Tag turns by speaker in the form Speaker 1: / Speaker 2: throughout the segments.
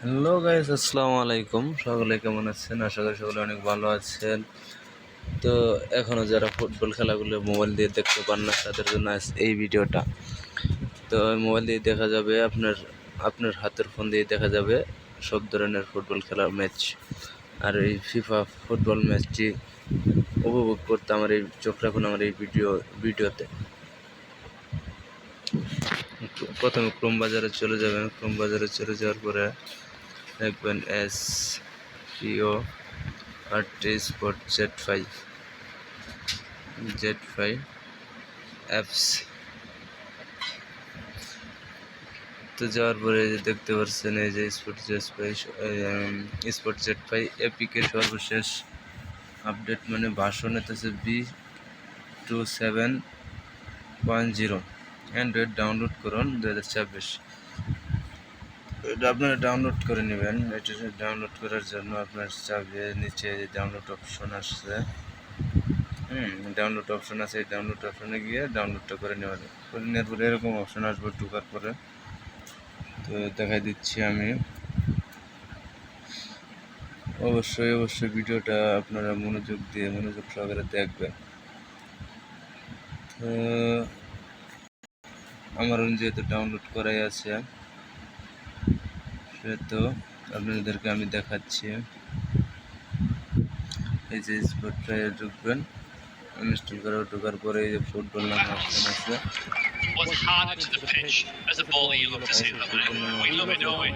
Speaker 1: Hello guys, আসসালামু আলাইকুম। সকলে কেমন আছেন? আশা করি সকলে অনেক ভালো আছেন। তো এখনও যারা ফুটবল খেলাগুলো মোবাইল দিয়ে দেখতে পান না, তাদের জন্য এই ভিডিওটা। তো মোবাইল দিয়ে দেখা যাবে, আপনার হাতের ফোন দিয়ে দেখা যাবে সব ধরনের ফুটবল খেলার ম্যাচ। আর এই ফিফা ফুটবল ম্যাচটি উপভোগ করতে আমার এই চোখ রাখুন আমার এই ভিডিওতে। প্রথমে ক্রোম বাজারে চলে যাবেন। ক্রোম বাজারে চলে যাওয়ার পরে দেখবেন SPO স্পট Z5 অ্যাপস। তো যাওয়ার পরে যে দেখতে পাচ্ছেন এই যে স্পট Z5 এপিকের সর্বশেষ আপডেট, মানে ভার্সন হতেছে B27.0। অ্যান্ড্রয়েড ডাউনলোড করুন 2026। এটা আপনারা ডাউনলোড করে নেবেন। এটা ডাউনলোড করার জন্য আপনার চাবে নিচে যে ডাউনলোড অপশন আসছে, ডাউনলোড অপশন আছে। এই ডাউনলোড অপশনে গিয়ে ডাউনলোডটা করে নেওয়ার পরে এরকম অপশন আসবে ঢোকার পরে। তো দেখাই দিচ্ছি আমি। অবশ্যই ভিডিওটা আপনারা মনোযোগ সহকারে দেখবেন। তো আমার যেহেতু ডাউনলোড করাই আছে, সেহেতু আপনাদেরকে আমি দেখাচ্ছি। এই যে স্পটটা ঢুকবেন, ইনস্টল করে ঢোকার পরে এই যে ফুটবল নামে অপশন আছে।
Speaker 2: was harder to the pitch as a ball you love to see them. We love it, don't we?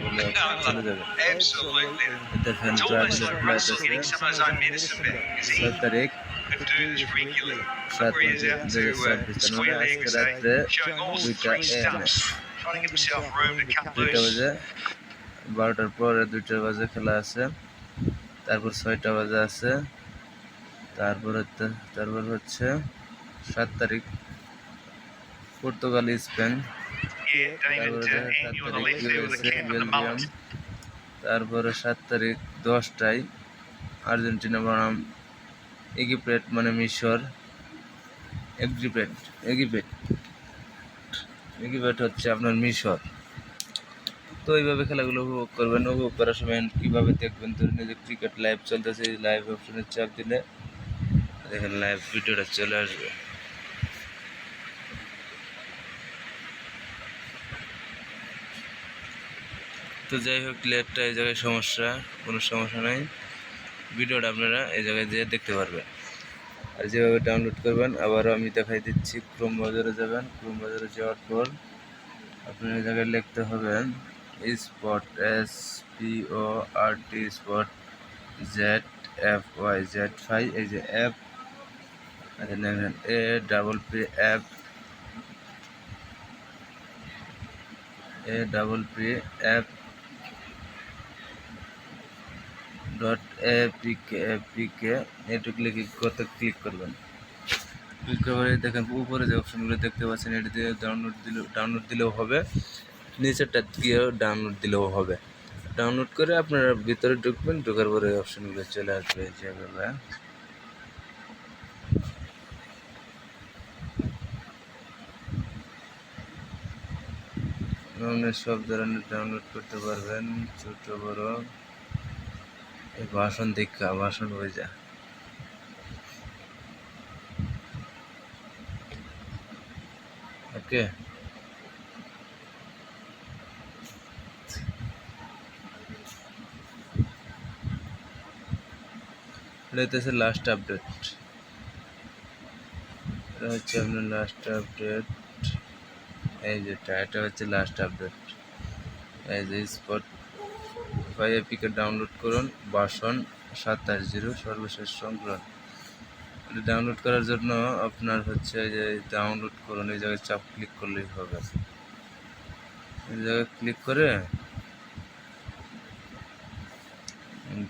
Speaker 1: চলে যাবে।
Speaker 2: Absolutely.
Speaker 1: দেখেন
Speaker 2: It's almost like Russell getting some of his own medicine back. Is he
Speaker 1: 7 তারিখ
Speaker 2: could do this regularly.
Speaker 1: 7
Speaker 2: Where he's out to
Speaker 1: 2026
Speaker 2: square
Speaker 1: আজকে
Speaker 2: legs,
Speaker 1: রাত্রে
Speaker 2: showing all
Speaker 1: 2টা
Speaker 2: three stumps, trying to give himself room to cut
Speaker 1: 2টা
Speaker 2: loose.
Speaker 1: বাজে, 12টার পরে 2টা বাজে খেলা আছে। তারপর 6টা বাজে আছে। তারপর হচ্ছে 7 তারিখ Portugal Spain.
Speaker 2: Yeah, Damon Andy on the left there with the cap and the mullet.
Speaker 1: তারপরে 7 তারিখ 10টায় আর্জেন্টিনা বনাম ইজিপ্ট, মানে মিশর। ইজিপ্ট হচ্ছে আপনার মিশর। তো এইভাবে খেলাগুলো উপভোগ করবেন। উপভোগ করার সময় কীভাবে দেখবেন, ধরুন এই যে ক্রিকেট লাইভ চলতেছে, এই লাইভ অপশনে চাপ দিলে দেখেন লাইভ ভিডিওটা চলে আসবে। তো যাই হোক, লেটটা এই জায়গায় কোনো সমস্যা নাই। ভিডিওটা আপনারা এই জায়গায় যেয়ে দেখতে পারবেন। আর যেভাবে ডাউনলোড করবেন আবারও আমি দেখাই দিচ্ছি। ক্রোম বাজারে যাবেন। ক্রোম বাজারে যাওয়ার পর আপনার এই জায়গায় লিখতে হবে স্পট SPORT স্পট Z5। এই যে অ্যাপ দেখেন APP app .apk একটু ক্লিক করবেন। ক্লিক করে দেখেন উপরে যে অপশনগুলো দেখতে পাচ্ছেন, এটা দিয়ে ডাউনলোড দিলেও হবে, নিচেরটা গিয়েও ডাউনলোড দিলেও হবে। ডাউনলোড করে আপনারা ভিতরে ঢুকবেন, ঢোকার পরে অপশনগুলো চলে আসবে যেভাবে। সব ধরনের ডাউনলোড করতে পারবেন, ছোট বড়। এই ভাষণ হয়ে যায়। ওকে, এটা হচ্ছে লাস্ট আপডেট। এটা হচ্ছে আপনার লাস্ট আপডেট। এই যেটা, এটা হচ্ছে লাস্ট আপডেট। এই যে স্পটিফাই অ্যাপকে ডাউনলোড করুন, ভার্সন 27.0 সর্বশেষ সংস্করণ। এটা ডাউনলোড করার জন্য আপনার হচ্ছে যে ডাউনলোড করুন, এই জায়গায় চাপ ক্লিক করলেই হবে। এই জায়গায় ক্লিক করে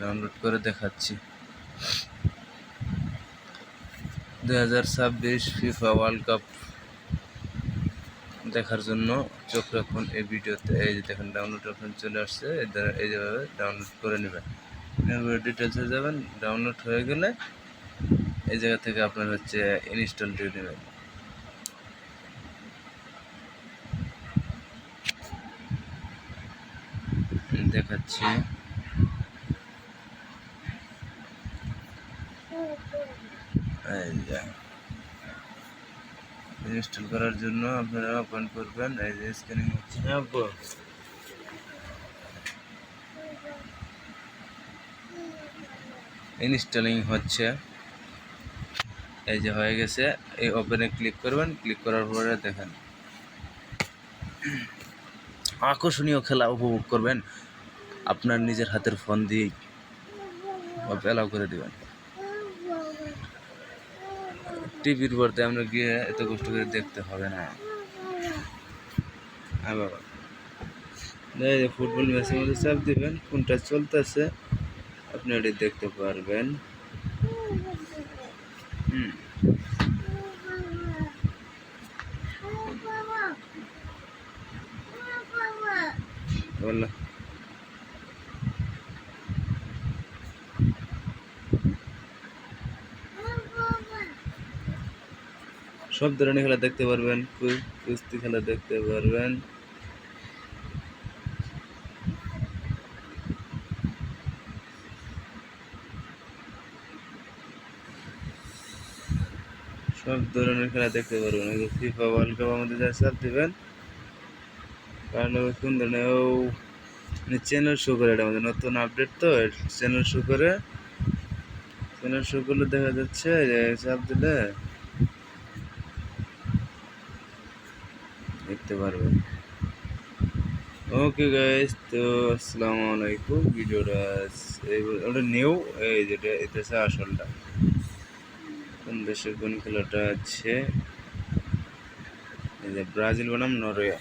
Speaker 1: ডাউনলোড করে দেখাচ্ছি। 2026 ফিফা ওয়ার্ল্ড কাপ দেখার জন্য চোখ রাখুন এই ভিডিওতে। এই যে দেখেন ডাউনলোড অপশন চলে আসছে, এই যেভাবে ডাউনলোড করে নেবেন। ডিটেলসে যাবেন, ডাউনলোড হয়ে গেলে এই জায়গা থেকে আপনার হচ্ছে ইনস্টল দিয়ে নেবেন। দেখাচ্ছি। এই যে ইনস্টল করার জন্য আপনারা ওপেন করবেন। এই যে স্ক্যানিং হচ্ছে। ইনস্টলিং হচ্ছে। এই যে হয়ে গেছে। এই ওপেনে ক্লিক করবেন। ক্লিক করার পরে দেখেন আকর্ষণীয় খেলা উপভোগ করবেন আপনার নিজের হাতের ফোন দিয়েই। অ্যালাউ করে দিবেন। টিভির পর্দায় আমরা গিয়ে এত কষ্ট করে দেখতে হবে না। বাবা এই যে ফুটবল ম্যাচের মধ্যে চাপ দিবেন, কোনটা চলতেছে আপনি এটি দেখতে পারবেন। বললো সব ধরনের খেলা দেখতে পারবেন, কুস্তি খেলা দেখতে পারবেন। সব ধরনের খেলা দেখতে পারবেন। এই যে ফিফা ওয়ার্ল্ড কাপ আমাদের যা চাপ দিবেন, কারণ কোন ধরনের চ্যানেল শো করে। এটা আমাদের নতুন আপডেট, তো চ্যানেল শো করে। চ্যানেল শো করলে দেখা যাচ্ছে যে চাপ দিলে দেখতে পারবেন। ওকে গাইস, তো আসসালামু আলাইকুম। ভিডিওটা ওটা নিউ, এই যেটা এটা হচ্ছে আসলটা। কোন দেশের কোন খেলাটা আছে, এই যে ব্রাজিল বনাম নরওয়ে।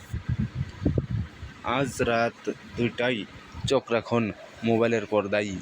Speaker 1: আজ রাত 2টায় চোখ রাখুন মোবাইলের পর্দায়।